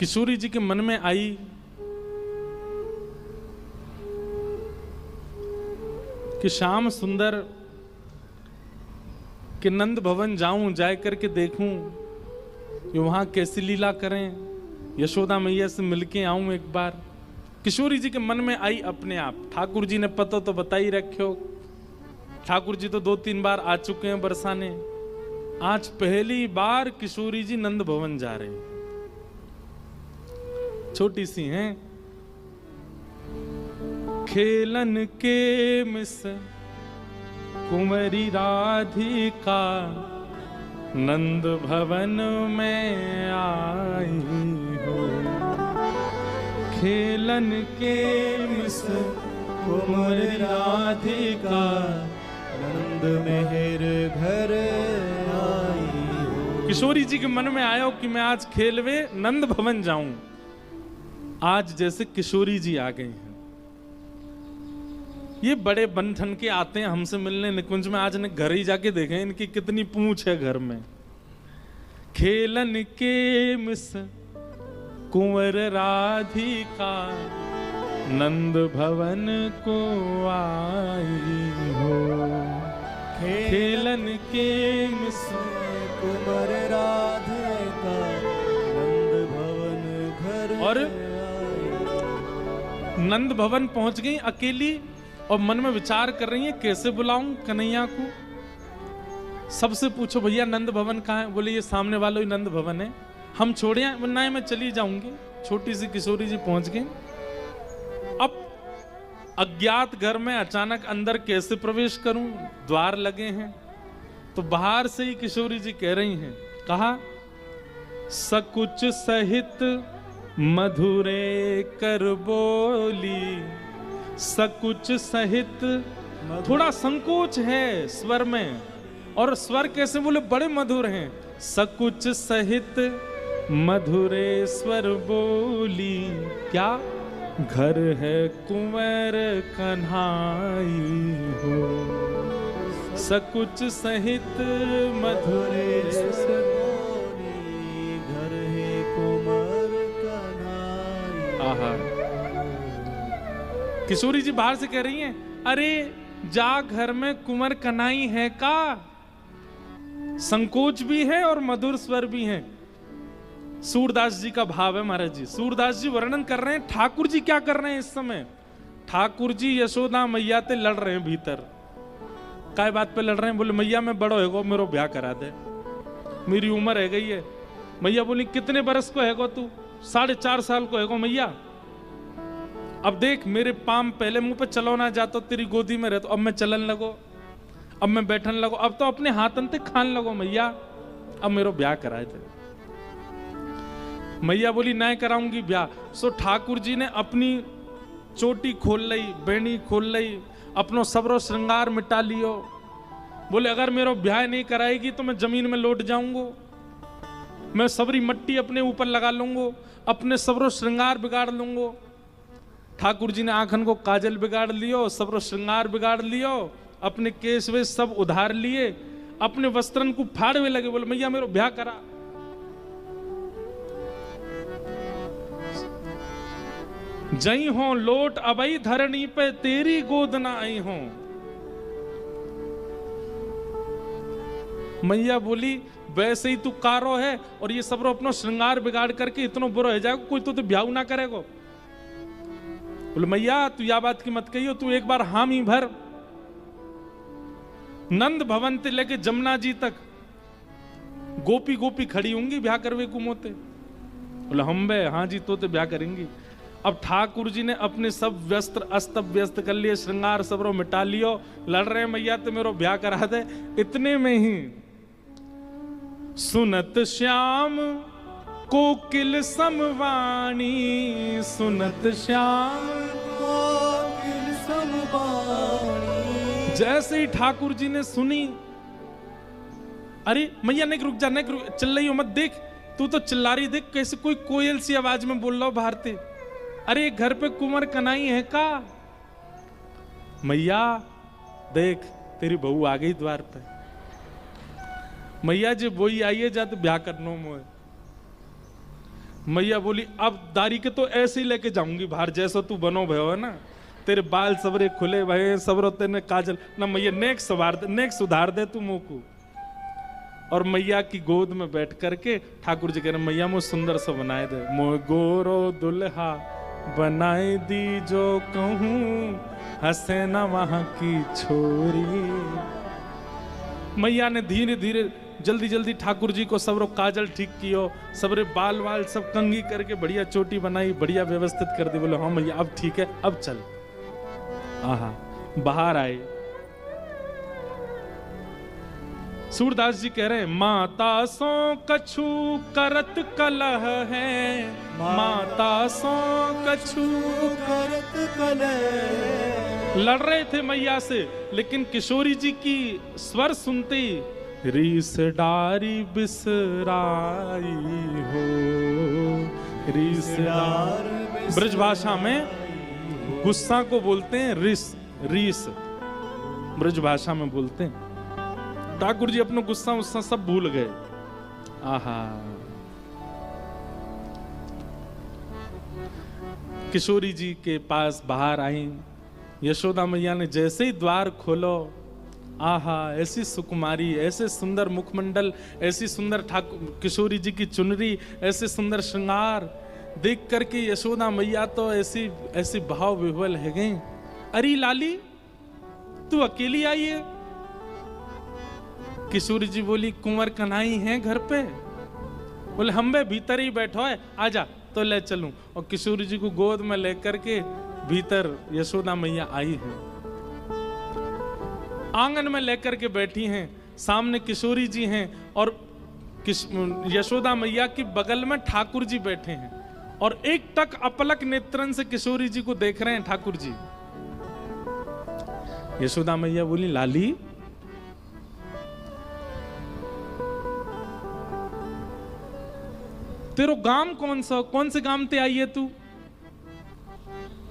किशोरी जी के मन में आई कि श्याम सुंदर कि नंद भवन जाऊं, जाए करके देखूं कि वहां कैसी लीला करें, यशोदा मैया से मिलके आऊं एक बार। किशोरी जी के मन में आई अपने आप। ठाकुर जी ने पता तो बता ही रखे हो, ठाकुर जी तो 2-3 बार आ चुके हैं बरसाने। आज पहली बार किशोरी जी नंद भवन जा रहे हैं। छोटी सी हैं, खेलन के मिस कुंवरी राधिका नंद भवन में आई हो। खेलन के मिस कुंवरी राधिका नंद मेहर घर आई हो। किशोरी जी के मन में आया कि मैं आज खेलवे नंद भवन जाऊं। आज जैसे किशोरी जी आ गए हैं, ये बड़े बन ठन के आते हैं हमसे मिलने निकुंज में। आज ने घर ही जाके देखे इनकी कितनी पूंछ है घर में। खेलन के मिस कुंवर राधिका नंद भवन को आई हो। खेलन के मिस कुंवर राधिका नंद भवन घर और नंद भवन पहुंच गई अकेली और मन में विचार कर रही है कैसे बुलाऊं कन्हैया को। सबसे पूछो भैया नंद भवन कहाँ है? बोले ये सामने वाला ही नंद भवन है, हम छोड़े वरना मैं चली जाऊंगी। छोटी सी किशोरी जी पहुंच गई। अब अज्ञात घर में अचानक अंदर कैसे प्रवेश करूं? द्वार लगे हैं तो बाहर से ही किशोरी जी कह रही हैं, कहा सकुच सहित मधुरे कर बोली। सकुच सहित, थोड़ा संकोच है स्वर में, और स्वर कैसे बोले बड़े मधुर हैं। सकुच सहित मधुरे स्वर बोली, क्या घर है कुंवर कन्हाई हो। सकुच सहित मधुरे स्वर बोली, घर है कुंवर कन्हाई। आहा, किशोरी जी बाहर से कह रही हैं, अरे जा घर में कुंवर कन्हाई है का। संकोच भी है और मधुर स्वर भी है। सूरदास जी का भाव है महाराज जी। सूरदास जी वर्णन कर रहे हैं ठाकुर जी क्या कर रहे हैं इस समय। ठाकुर जी यशोदा मैया ते लड़ रहे हैं भीतर। काय बात पे लड़ रहे हैं? बोले मैया मैं बड़ो हैगो, मेरो ब्याह करा दे, मेरी उम्र है गई है। मैया बोली कितने बरस को हैगो तू? 4.5 साल को हैगो मैया। अब देख मेरे पाम पहले मुंह पे चलो ना जातो, तेरी गोदी में रहतो, अब मैं चलन लगो, अब मैं बैठन लगो, अब तो अपने हाथन ते खान लगो मैया, अब मेरो ब्याह कराए थे। मैया बोली नहीं कराऊंगी ब्याह। सो ठाकुर जी ने अपनी चोटी खोल लई, बेणी खोल लई, अपनो सबरो श्रृंगार मिटा लियो। बोले अगर मेरो ब्याह नहीं कराएगी तो मैं जमीन में लौट जाऊंगा, मैं सबरी मट्टी अपने ऊपर लगा लूंगा, अपने सबरो श्रृंगार बिगाड़ लूंगा। ठाकुर जी ने आंखन को काजल बिगाड़ लियो, सबरो श्रृंगार बिगाड़ लियो, अपने केश वेश सब उधार लिए, अपने वस्त्रन को फाड़वे लगे। बोले मैया मेरो ब्याह करा। जई हो लोट अबई धरणी पे तेरी गोद ना आई हो। मैया बोली वैसे ही तू कारो है और ये सबरो अपनो श्रृंगार बिगाड़ करके इतना बुरा हो जाएगा, कोई तो ब्याह ना करेगो। बोले मैया तू या बात की मत कहियो, तू एक बार हामी भर। नंद भवन से लेके जमुना जी तक गोपी गोपी खड़ी होंगी ब्याह करवे को मोते। बोले हम बे हाँ जी तो ब्याह करेंगी। अब ठाकुर जी ने अपने सब वस्त्र अस्त व्यस्त कर लिए, श्रृंगार सबरो मिटा लियो, लड़ रहे मैया तो मेरो ब्याह करा दे। इतने में ही सुनत श्याम कोकिल समवाणी, सुनत श्याम कोकिल समवाणी। जैसे ही ठाकुर जी ने सुनी, अरे मैया नहीं रुक जा, नहीं रुक, चिल्ला रही हो मत, देख तू तो चिल्ला रही, देख कैसे कोई कोयल सी आवाज में बोल रहा हो बाहर से। अरे घर पे कुंवर कन्हाई है का? मैया देख तेरी बहू आ गई द्वार पे। मैया जी वही आइए जा तो ब्याह करनो मोए। मैया बोली अब दारी के तो ऐसे ही लेके जाऊंगी बाहर, जैसा तू बनो भयो है ना, तेरे बाल सबरे खुले भये सबरो तेने काजल ना, मैया नेक सुधार दे तू मुंह को। और मैया की गोद में बैठ करके ठाकुर जी कह रहे मैया मुझे सुंदर सा बनाए दे, मोह गोरो दुल्हा बनाए दी जो कहूँ, हंसे ना वहां की छोरी। मैया ने धीरे धीरे जल्दी जल्दी ठाकुर जी को सबरो काजल ठीक कियो, सबरे बाल वाल सब कंघी करके बढ़िया चोटी बनाई, बढ़िया व्यवस्थित कर दी। बोले हाँ मैया अब ठीक है, अब चल। आहा, बाहर आए। सूरदास जी कह रहे हैं माता सो कछु करत कलह है, माता सो कछु करत कलह। लड़ रहे थे मैया से, लेकिन किशोरी जी की स्वर सुनते ही रीस डारी बिसराई हो, रीस डार। ब्रज भाषा में गुस्सा को बोलते हैं रीस, रीस ब्रज भाषा में बोलते हैं। ठाकुर जी अपना गुस्सा उस्सा सब भूल गए। आहा, किशोरी जी के पास बाहर आई। यशोदा मैया ने जैसे ही द्वार खोलो, आहा ऐसी सुकुमारी, ऐसे सुंदर मुखमंडल, ऐसी सुंदर ठाकुर किशोरी जी की चुनरी, ऐसे सुंदर श्रृंगार देख करके यशोदा मैया तो ऐसी ऐसी भाव विह्वल है गई। अरे लाली तू अकेली आई है? किशोरी जी बोली कुंवर कन्हई हैं घर पे? बोले हम बे भीतर ही बैठो है, आजा तो ले चलूं। और किशोरी जी को गोद में लेकर के भीतर यशोदा मैया आई है, आंगन में लेकर के बैठी हैं, सामने किशोरी जी हैं और यशोदा मैया की बगल में ठाकुर जी बैठे हैं और एक टक अपलक नेत्रन से किशोरी जी को देख रहे हैं ठाकुर जी। यशोदा मैया बोली लाली तेरो गांव कौन सा, कौन से गांव ते आई है तू?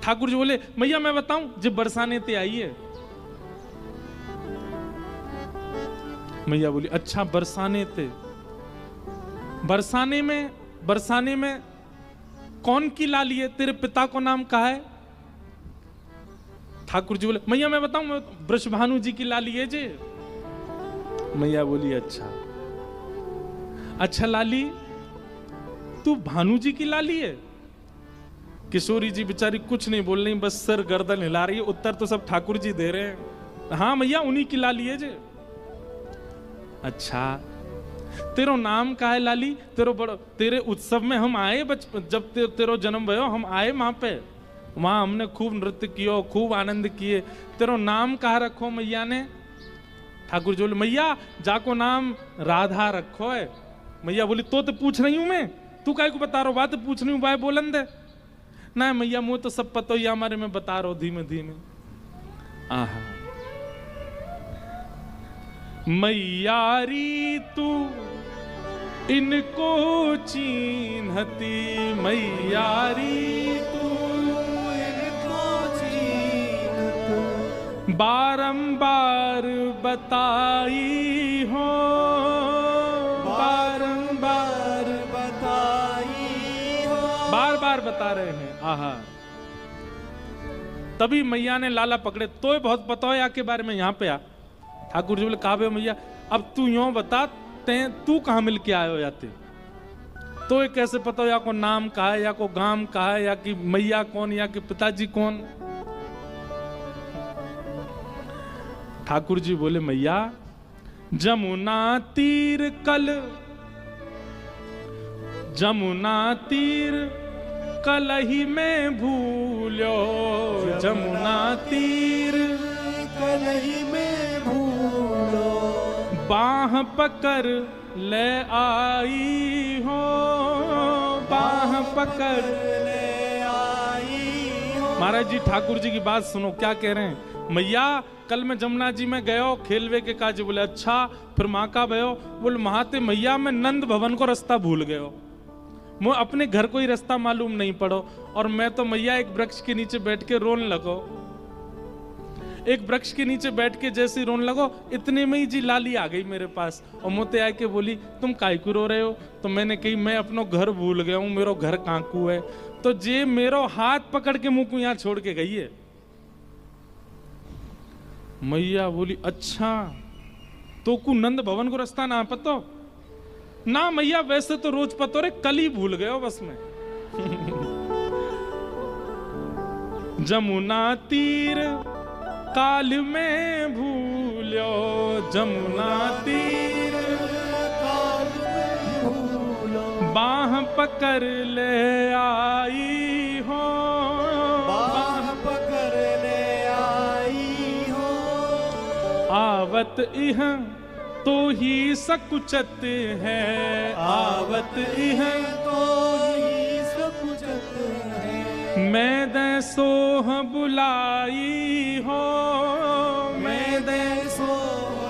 ठाकुर जी बोले मैया मैं बताऊं, जब बरसाने ते आई है। मैया बोली अच्छा बरसाने ते, बरसाने में कौन की लाली है? तेरे पिता को नाम कहा है? ठाकुर जी बोले मैया मैं बताऊं, मैं वृषभानु जी की लाली है जे। मैया बोली अच्छा लाली तू भानु जी की लाली है? किशोरी जी बेचारी कुछ नहीं बोल रही, बस सर गर्दन हिला रही है। उत्तर तो सब ठाकुर जी दे रहे हैं, हाँ मैया उन्हीं की लाली है जे। अच्छा तेरो नाम का है लाली? तेरे उत्सव में हम आए, जब तेरो जन्म भयो हम आए वहां पे, वहां हमने खूब नृत्य कियो, खूब आनंद किए। तेरो नाम कहा रखो मैया ने? ठाकुर जी बोले मैया जाको नाम राधा रखो है। मैया बोली तो पूछ रही हूं मैं, तू काय को बता रहा बात पूछ रही हूँ भाई बोलन दे ना। मैया मुझे तो सब पता ही हमारे में बता रहा धीमे धीमे। आहा मैयारी तू इनको चीन्हती, मैयारी तू इनको चीन्हत, बारंबार बताई हो, बारंबार बताई हो, बार बार बता रहे हैं। आहा तभी मैया ने लाला पकड़े, तो बहुत पता है के बारे में, यहाँ पे आ। ठाकुर जी बोले कहा मैया अब तू यूं बता तू कहाँ मिल के आयो याते, तो ये कैसे पता हो या को नाम कहा है, या को गांव कहा है, या कि मैया कौन, या कि पिताजी कौन? ठाकुर जी बोले मैया जमुना तीर कल, जमुना तीर कलही में भूलो, जमुना तीर कलही में भूलो, बाह पकड़ ले आई हो, बाह पकड़ ले आई हो। महाराज जी ठाकुर जी की बात सुनो क्या कह रहे हैं। मैया कल मैं जमुना जी में गयो खेलवे के काज। बोले अच्छा फिर माँ का भयो? बोले महाते मैया मैं नंद भवन को रास्ता भूल गयो, मुझे अपने घर को ही रास्ता मालूम नहीं पड़ो, और मैं तो मैया एक वृक्ष के नीचे बैठ के रोने लगो। एक वृक्ष के नीचे बैठ के जैसे रोने लगो, इतने में ही जी लाली आ गई मेरे पास और मोते आके बोली तुम काहे को रो रहे हो? तो मैंने कही मैं अपनो घर भूल गया हूँ, मेरो घर काकू है। तो जे मेरो हाथ पकड़ के मुंह को यहाँ छोड़ के गई है। मैया बोली अच्छा तो को नंद भवन को रास्ता ना पतो? ना मैया वैसे तो रोज पतो रे, कल ही भूल गए हो बस में। जमुना तीर काल में भूलो, जमुना तीर काल में भूलो, बाह पकड़ ले आई हो, बाह पकड़ ले आई हो, आवत इह तो ही सकुचत है, आवत इह तो ही सकुचत है। मैं दे सोह बुलाई हो, मैं दे सो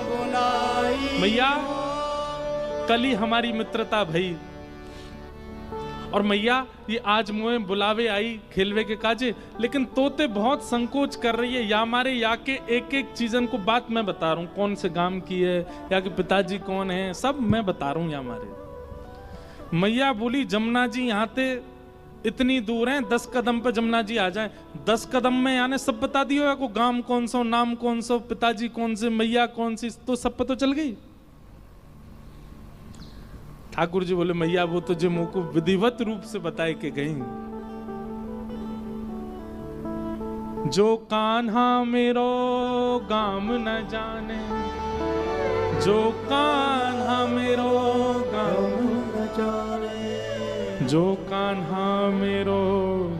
बुलाई। मैया कल ही हमारी मित्रता भई और मैया ये आज मुझे बुलावे आई खेलवे के काजे, लेकिन तोते बहुत संकोच कर रही है। या मारे या के एक एक चीजन को बात मैं बता रहा हूँ, कौन से गांव की है, या के पिताजी कौन है, सब मैं बता रहा हूँ। या मारे मैया बोली जमुना जी यहाँ ते इतनी दूर हैं, 10 कदम पे जमुना जी आ जाए। 10 कदम में यानी सब बता दियो, या को गांव कौन सा, नाम कौन सा, पिताजी कौन से, मैया कौन सी, तो सब पता चल गई। ठाकुर जी बोले मैया वो तो जो मुंह को विधिवत रूप से बताए के गई। जो कान्हा मेरो गाम न जाने, जो कान्हा मेरो गाम न जाने, जो कान्हा मेरो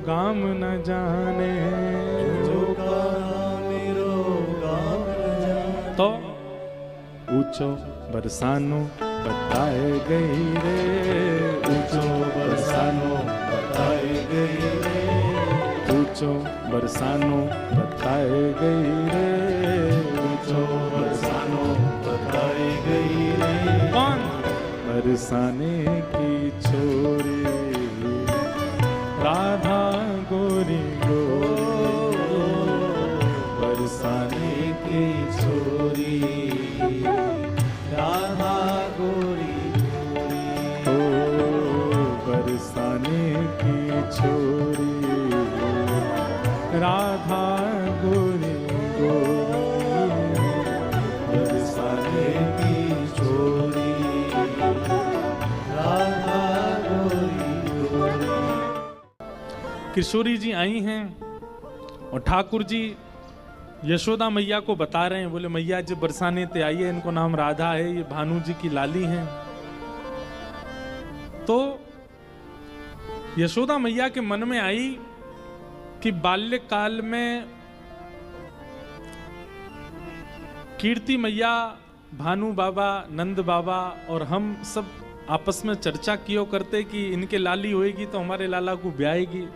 गाम न जाने, जो कान्हा मेरो गाम न जाने। तो ऊंचो बरसानो बताए गई रे, ऊंचो बरसानो बताए गई रे, ऊंचो बरसानो बताए गई रे, ऊंचो बरसानो बताए गई रे। कौन? बरसाने की छोरी राधा गोरी गोरी, बरसाने की छोरी राधा गोरी गोरी, ओ बरसाने की छोरी राधा गोरी गोरी, बरसाने की छोरी राधा गोरी गोरी। किशोरी जी आई हैं और ठाकुर जी यशोदा मैया को बता रहे हैं, बोले मैया जी बरसाने ते आई है, इनको नाम राधा है, ये भानु जी की लाली हैं। तो यशोदा मैया के मन में आई कि बाल्यकाल में कीर्ति मैया, भानु बाबा, नंद बाबा और हम सब आपस में चर्चा कियो करते कि इनके लाली होएगी तो हमारे लाला को ब्याहेगी।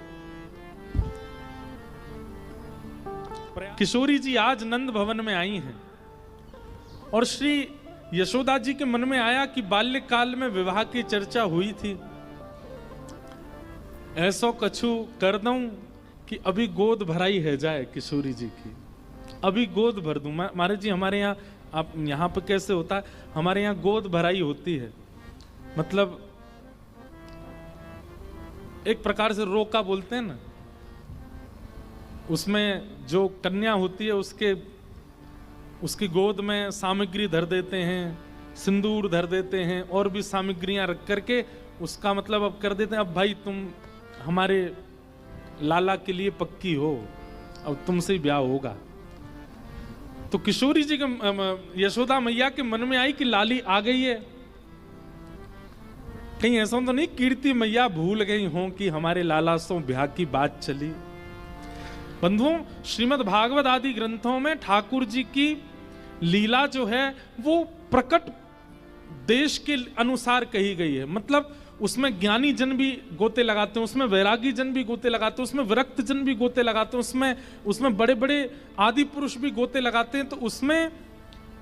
किशोरी जी आज नंद भवन में आई हैं और श्री यशोदा जी के मन में आया कि बाल्यकाल में विवाह की चर्चा हुई थी, ऐसो कछु कर दूं कि अभी गोद भराई है जाए किशोरी जी की, अभी गोद भर दूं। महाराज जी हमारे यहाँ, आप यहाँ पे कैसे होता है, हमारे यहाँ गोद भराई होती है, मतलब एक प्रकार से रोका बोलते हैं ना, उसमें जो कन्या होती है उसकी गोद में सामग्री धर देते हैं, सिंदूर धर देते हैं और भी सामग्रियां रख करके उसका मतलब अब कर देते हैं, अब भाई तुम हमारे लाला के लिए पक्की हो, अब तुमसे ही ब्याह होगा। तो किशोरी जी के यशोदा मैया के मन में आई कि लाली आ गई है, कहीं ऐसा तो नहीं कीर्ति मैया भूल गई हो कि हमारे लाला से ब्याह की बात चली। बंधुओं, श्रीमद् भागवत आदि ग्रंथों में ठाकुर जी की लीला जो है वो प्रकट देश के अनुसार कही गई है, मतलब उसमें ज्ञानी जन भी गोते लगाते हैं, उसमें वैरागी जन भी गोते लगाते हैं, उसमें विरक्त जन भी गोते लगाते हैं, उसमें बड़े बड़े आदि पुरुष भी गोते लगाते हैं। तो उसमें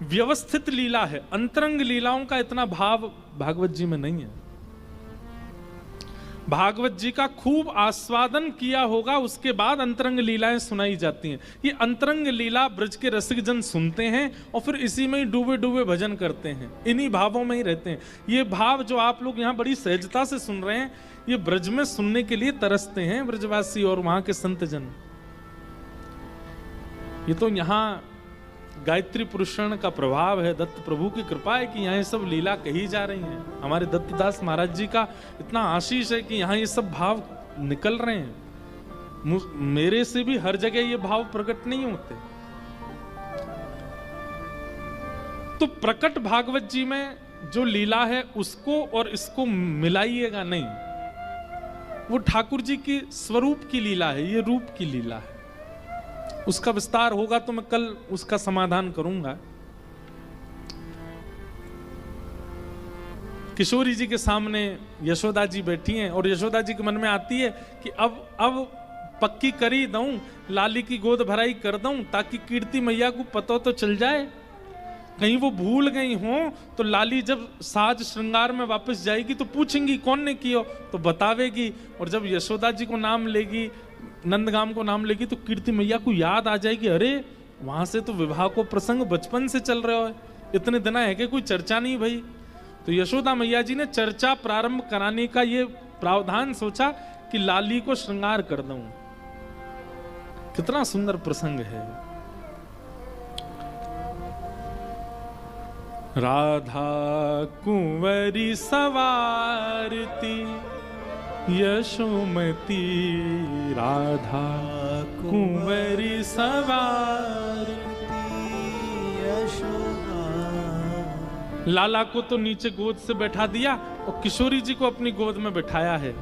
व्यवस्थित लीला है, अंतरंग लीलाओं का इतना भाव भागवत जी में नहीं है। भागवत जी का खूब आस्वादन किया होगा, उसके बाद अंतरंग लीलाएं सुनाई जाती हैं। ये अंतरंग लीला ब्रज के रसिक जन सुनते हैं और फिर इसी में ही डूबे डूबे भजन करते हैं, इन्हीं भावों में ही रहते हैं। ये भाव जो आप लोग यहाँ बड़ी सहजता से सुन रहे हैं, ये ब्रज में सुनने के लिए तरसते हैं ब्रजवासी और वहां के संत जन। ये तो यहाँ गायत्री पुरुषण का प्रभाव है, दत्त प्रभु की कृपा है कि यहाँ ये सब लीला कही जा रही हैं। हमारे दत्तदास महाराज जी का इतना आशीष है कि यहाँ ये सब भाव निकल रहे हैं। मेरे से भी हर जगह ये भाव प्रकट नहीं होते। तो प्रकट भागवत जी में जो लीला है उसको और इसको मिलाइएगा नहीं। वो ठाकुर जी की स्वरूप की लीला है, ये रूप की लीला है। उसका विस्तार होगा तो मैं कल उसका समाधान करूंगा। किशोरी जी के सामने यशोदा जी बैठी हैं और यशोदा जी के मन में आती है कि अब पक्की करी दूं, लाली की गोद भराई कर दूं ताकि कीर्ति मैया को पता तो चल जाए। कहीं वो भूल गई हो तो लाली जब साज श्रृंगार में वापस जाएगी तो पूछेंगी कौन ने किया, तो बतावेगी। और जब यशोदा जी को नाम लेगी, नंदगाम को नाम लेगी, तो कीर्ति मैया को याद आ जाएगी, अरे वहां से तो विवाह को प्रसंग बचपन से चल रहा है, इतने दिन है कि कोई चर्चा नहीं भई। तो यशोदा मैया जी ने चर्चा प्रारंभ कराने का ये प्रावधान सोचा कि लाली को श्रृंगार कर दूं। कितना सुंदर प्रसंग है। राधा कुंवरी सवारती यशोमती, राधा कुंवरी सवारती यशोदा। लाला को तो नीचे गोद से बैठा दिया और किशोरी जी को अपनी गोद में बैठाया है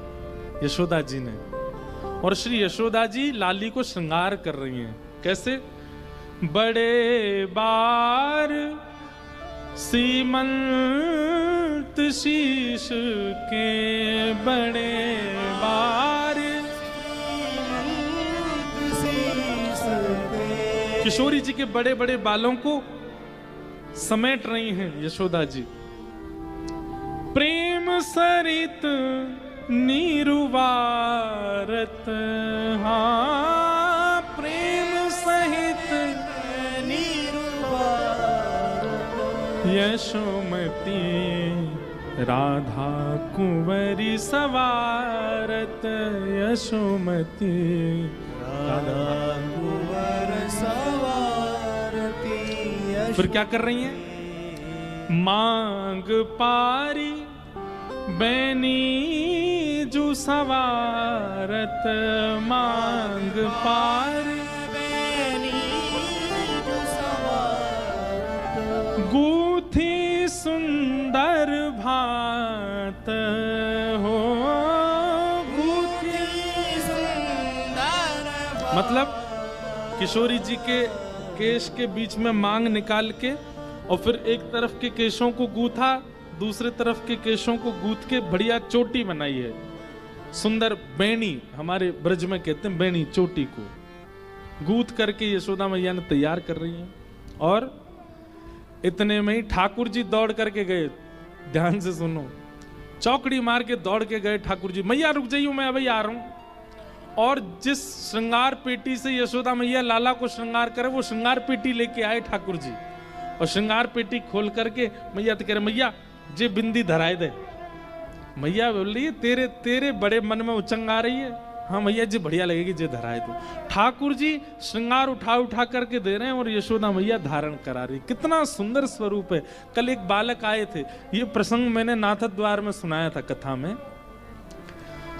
यशोदा जी ने। और श्री यशोदा जी लाली को श्रृंगार कर रही हैं। कैसे? बड़े बार सीमंत शीश के, बड़े बार किशोरी जी के बड़े बड़े बालों को समेट रही हैं यशोदा जी। प्रेम सरित नीरुवारत, हाँ प्रेम सहित यशोमती, राधा कुंवरी सवारत यशोमती, राधा कुंवर सवारती। फिर क्या कर रही हैं? मांग पारी बैनी जो सवारत, मांग पारी गूथी सुंदर भात हो, गूथी सुंदर भात। मतलब किशोरी जी के केश के बीच में मांग निकाल के और फिर एक तरफ के केशों को गूथा, दूसरे तरफ के केशों को गूथ के बढ़िया चोटी बनाई है। सुंदर बेणी, हमारे ब्रज में कहते हैं बेणी, चोटी को गूथ करके यशोदा मैया ने तैयार कर रही है। और इतने में ही ठाकुर जी दौड़ करके गए। ध्यान से सुनो, चौकड़ी मार के दौड़ के गए ठाकुर जी। मैया रुक जाइए, मैं अभी आ रहा हूं। और जिस श्रृंगार पेटी से यशोदा मैया लाला को श्रृंगार करे, वो श्रृंगार पेटी लेके आए ठाकुर जी। और श्रृंगार पेटी खोल करके मैया तो कह रहे, मैया जे बिंदी धराए दे। मैया बोल रही है, तेरे बड़े मन में उचंग आ रही है। हाँ मैया जी बढ़िया लगेगी जे धराए तो। ठाकुर जी श्रृंगार उठा करके दे रहे हैं और यशोदा मैया धारण करा रही। कितना सुंदर स्वरूप है। कल एक बालक आए थे, ये प्रसंग मैंने नाथ द्वार में सुनाया था कथा में।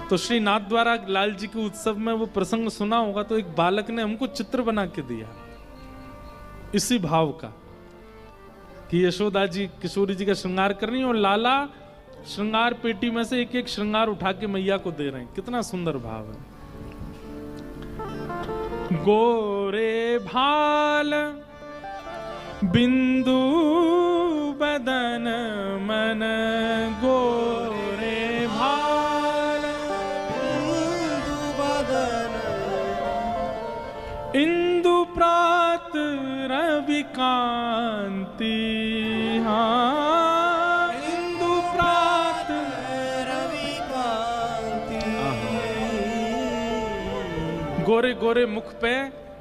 तो श्री नाथ द्वारा लाल जी के उत्सव में वो प्रसंग सुना होगा। तो एक बालक ने हमको चित्र बना के दिया इसी भाव का कि यशोदा जी किशोरी जी का श्रृंगार कर रही है और लाला श्रृंगार पेटी में से एक एक श्रृंगार उठा के मैया को दे रहे हैं। कितना सुंदर भाव है। गोरे भाल बिंदु बदन मन, गोरे भाल बिंदु बदन, इंदु प्रात रवि कांति, हाँ इंदु प्रात रवि कांति, गोरे गोरे मुख पे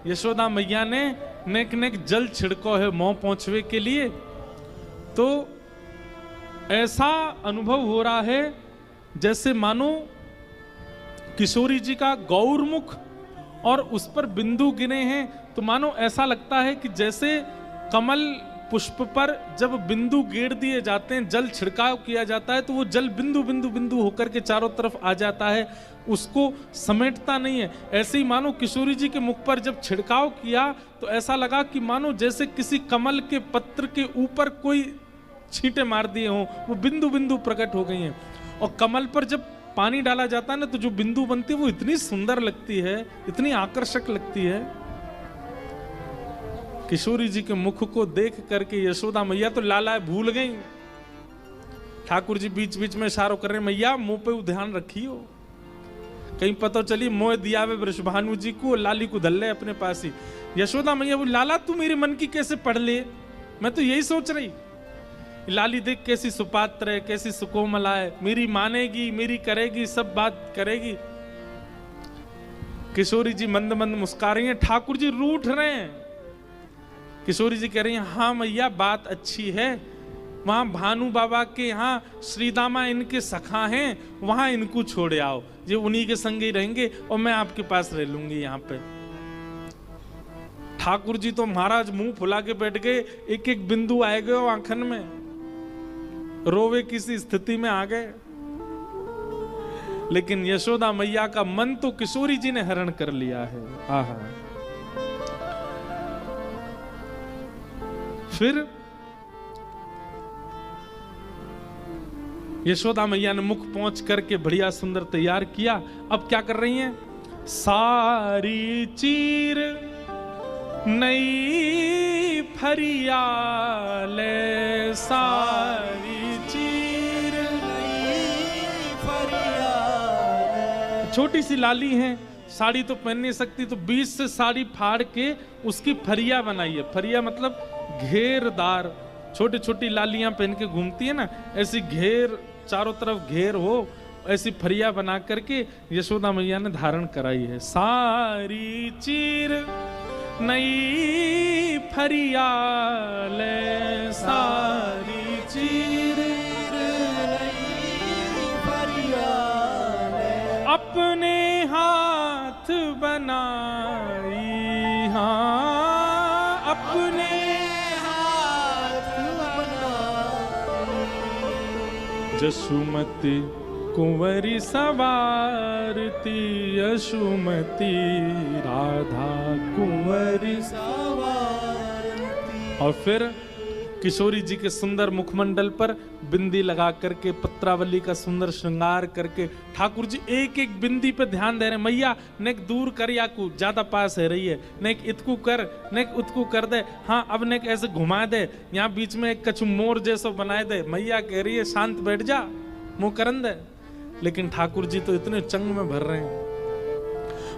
यशोदा मैया ने नेक नेक जल छिड़को है मोह पहुंचवे के लिए। तो ऐसा अनुभव हो रहा है जैसे मानो किशोरी जी का गौरमुख और उस पर बिंदु गिने हैं, तो मानो ऐसा लगता है कि जैसे कमल पुष्प पर जब बिंदु गेड़ दिए जाते हैं, जल छिड़काव किया जाता है, तो वो जल बिंदु बिंदु बिंदु होकर के चारों तरफ आ जाता है, उसको समेटता नहीं है। ऐसे ही मानो किशोरी जी के मुख पर जब छिड़काव किया तो ऐसा लगा कि मानो जैसे किसी कमल के पत्र के ऊपर कोई छींटे मार दिए हों, वो बिंदु बिंदु प्रकट हो गई हैं। और कमल पर जब पानी डाला जाता है ना, तो जो बिंदु बनती है वो इतनी सुंदर लगती है, इतनी आकर्षक लगती है। किशोरी जी के मुख को देख करके यशोदा मैया तो लाला भूल गई। ठाकुर जी बीच बीच में इशारों कर रहे, मैया मुंह पे ध्यान रखियो, कहीं पता चली मोह दिया वे वृषभानु जी को, लाली को धल ले अपने पास ही। यशोदा मैया बोली, लाला तू मेरे मन की कैसे पढ़ ले, मैं तो यही सोच रही। लाली देख कैसी सुपात्र है, कैसी सुकोमला है, मेरी मानेगी, मेरी करेगी, सब बात करेगी। किशोरी जी मंद मंद मुस्कुरा रही हैं, ठाकुर जी रूठ रहे हैं। किशोरी जी कह रही हैं, हाँ मैया बात अच्छी है, वहां भानु बाबा के यहाँ श्रीदामा इनके सखा हैं, वहां इनको छोड़े आओ, ये उन्हीं के संग ही रहेंगे और मैं आपके पास रह लूंगी यहाँ पे। ठाकुर जी तो महाराज मुंह फुला के बैठ गए, एक एक बिंदु आए गए आंखन में, रोवे किसी स्थिति में आ गए। लेकिन यशोदा मैया का मन तो किशोरी जी ने हरण कर लिया है। आहा। फिर यशोदा मैया ने मुख पहुंच करके बढ़िया सुंदर तैयार किया। अब क्या कर रही हैं? सारी चीर नई फरियाले, सारी चीर नई फरियाले। छोटी सी लाली है, साड़ी तो पहन नहीं सकती, तो बीच से साड़ी फाड़ के उसकी फरिया बनाई है। फरिया मतलब घेरदार, छोटी छोटी लालियां पहन के घूमती है ना, ऐसी घेर, चारों तरफ घेर हो, ऐसी फरिया बना करके यशोदा मैया ने धारण कराई है। सारी चीर नई फरियाले, सारी चीर नई फरियाले, अपने हाथ बनाई, हाँ अपने हाथ बनाई। जसुमती कुंवरी सवारती, यशुमती राधा कुंवरी सवारती। और फिर किशोरी जी के सुंदर मुखमंडल पर बिंदी लगा करके, पत्रावली का सुंदर श्रृंगार करके ठाकुर जी एक एक बिंदी पे ध्यान दे रहे हैं। मैया नेक दूर कर, या को ज्यादा पास है रही है, नेक इतकू कर, नेक उतकू कर दे, हाँ अब नेक ऐसे घुमा दे, यहाँ बीच में एक कछु मोर जैसा बनाए दे। मैया कह रही है शांत बैठ जा, मुंह करन दे। लेकिन ठाकुर जी तो इतने चंग में भर रहे हैं।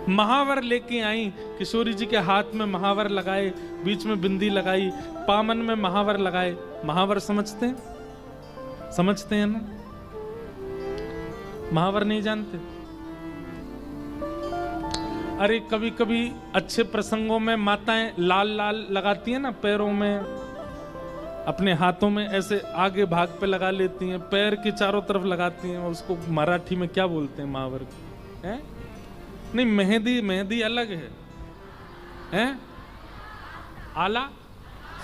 महावर लेके आई, किशोरी जी के हाथ में महावर लगाए, बीच में बिंदी लगाई, पामन में महावर लगाए। महावर समझते हैं? समझते हैं ना? महावर नहीं जानते? अरे कभी कभी अच्छे प्रसंगों में माताएं लाल लाल लगाती हैं ना, पैरों में, अपने हाथों में ऐसे आगे भाग पे लगा लेती हैं, पैर के चारों तरफ लगाती हैं। उसको मराठी में क्या बोलते हैं? महावर है? नहीं, मेहंदी, मेहंदी अलग है, हैं? आला,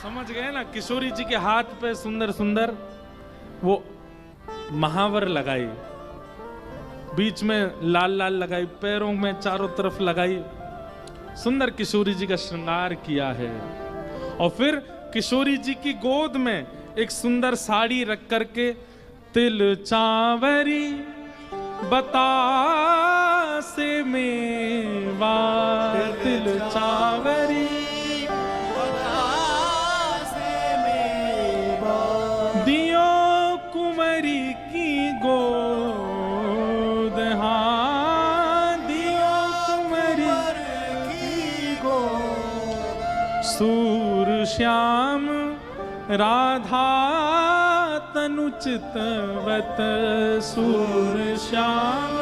समझ गए ना? किशोरी जी के हाथ पे सुंदर सुंदर वो महावर लगाई, बीच में लाल लाल लगाई, पैरों में चारों तरफ लगाई, सुंदर किशोरी जी का श्रृंगार किया है। और फिर किशोरी जी की गोद में एक सुंदर साड़ी रख करके, तिल चावरी बतासे मेवा, तिल चावरी बतासे मेवा, दियो कुंवरी की गोद, हाँ दियो कुंवरी की गोद, सूर श्याम राधा तनु चितवत, सूर श्याम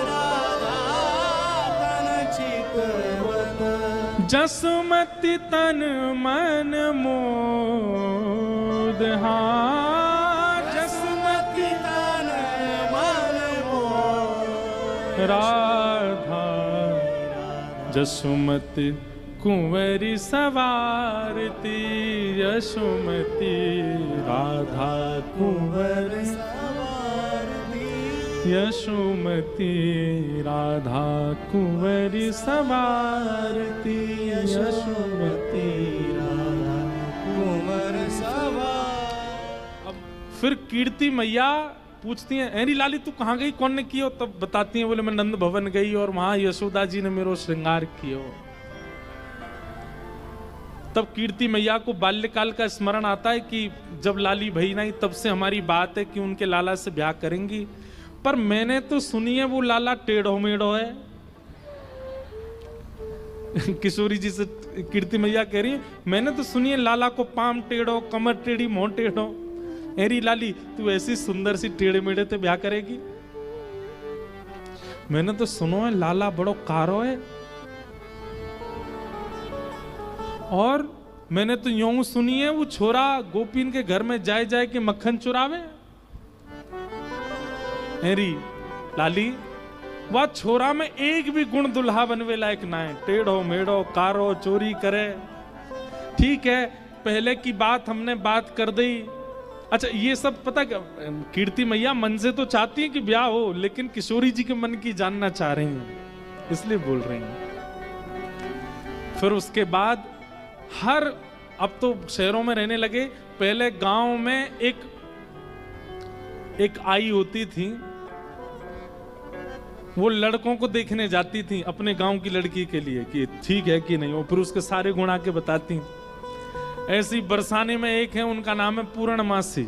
राधा तनु चितवत। जसुमति तन मन मोद, हाँ जसुमति तन मन मोद, राधा जसुमति कुंवरी सवारती, यशोमती राधा कुंवर सवारती, यशोमती राधा कुंवरी सवारती, यशोमती राधा कुंवर सवार। अब फिर कीर्ति मैया पूछती हैं, अरे लाली तू कहाँ गई, कौन ने कियो? तब बताती हैं, बोले मैं नंद भवन गई और वहां यशोदा जी ने मेरो श्रृंगार कियो। तब कीर्ति मैया को बाल्यकाल का स्मरण आता है कि जब लाली भई नहीं तब से हमारी बात है कि उनके लाला से ब्याह करेंगी। पर मैंने तो सुनी है वो लाला टेढ़ो मेढ़ो है। किशोरी जी से कीर्ति मैया कह रही है, मैंने तो सुनी है लाला को पाम टेढ़ो, कमर टेढ़ी, मुंह टेढ़ो। एरी लाली तू ऐसी सुंदर सी टेढ़े मेढ़े ते ब्याह करेगी? मैंने तो सुनो है लाला बड़ो कारो है। और मैंने तो यूं सुनी है वो छोरा गोपीन के घर में जाए जाए के मक्खन चुरावे। एरी लाली वह छोरा में एक भी गुण दुल्हा बनवे लायक ना है। टेढ़ो मेढ़ो, कारो, चोरी करे। ठीक है पहले की बात हमने बात कर दी। अच्छा ये सब पता क्या, कीर्ति मैया मन से तो चाहती है कि ब्याह हो, लेकिन किशोरी जी के मन की जानना चाह रही हैं, इसलिए बोल रही हैं। फिर उसके बाद अब तो शहरों में रहने लगे। पहले गांव में एक आई होती थी, वो लड़कों को देखने जाती थी अपने गांव की लड़की के लिए कि ठीक है कि नहीं, वो फिर उसके सारे गुण आके बताती। ऐसी बरसाने में एक है, उनका नाम है पूर्णमासी।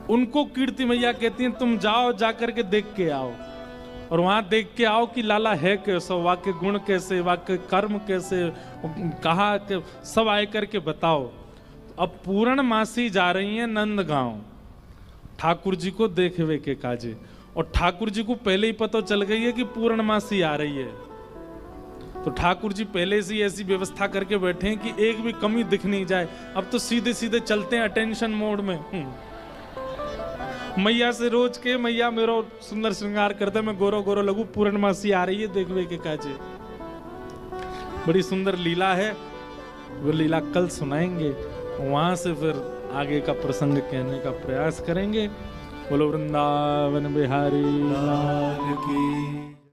उनको कीर्ति मैया कहती हैं तुम जाओ, जाकर के देख के आओ और वहां देख के आओ कि लाला है कैसा, वाक्य गुण कैसे, वाक्य कर्म कैसे, कहा कि सब आए करके बताओ। अब पूर्णमासी जा रही है नंदगांव ठाकुर जी को देखवे के काजे, और ठाकुर जी को पहले ही पता चल गई है कि पूर्णमासी आ रही है। तो ठाकुर जी पहले से ही ऐसी व्यवस्था करके बैठे हैं कि एक भी कमी दिख नहीं जाए। अब तो सीधे सीधे चलते हैं अटेंशन मोड में। मैया से रोज के मैया मेरो सुंदर श्रृंगार करते, मैं गोरो गोरो लगू, पूर्णमासी आ रही है देखवे के काजे। बड़ी सुंदर लीला है, वो लीला कल सुनाएंगे, वहां से फिर आगे का प्रसंग कहने का प्रयास करेंगे। बोलो वृंदावन बिहारी लाल की।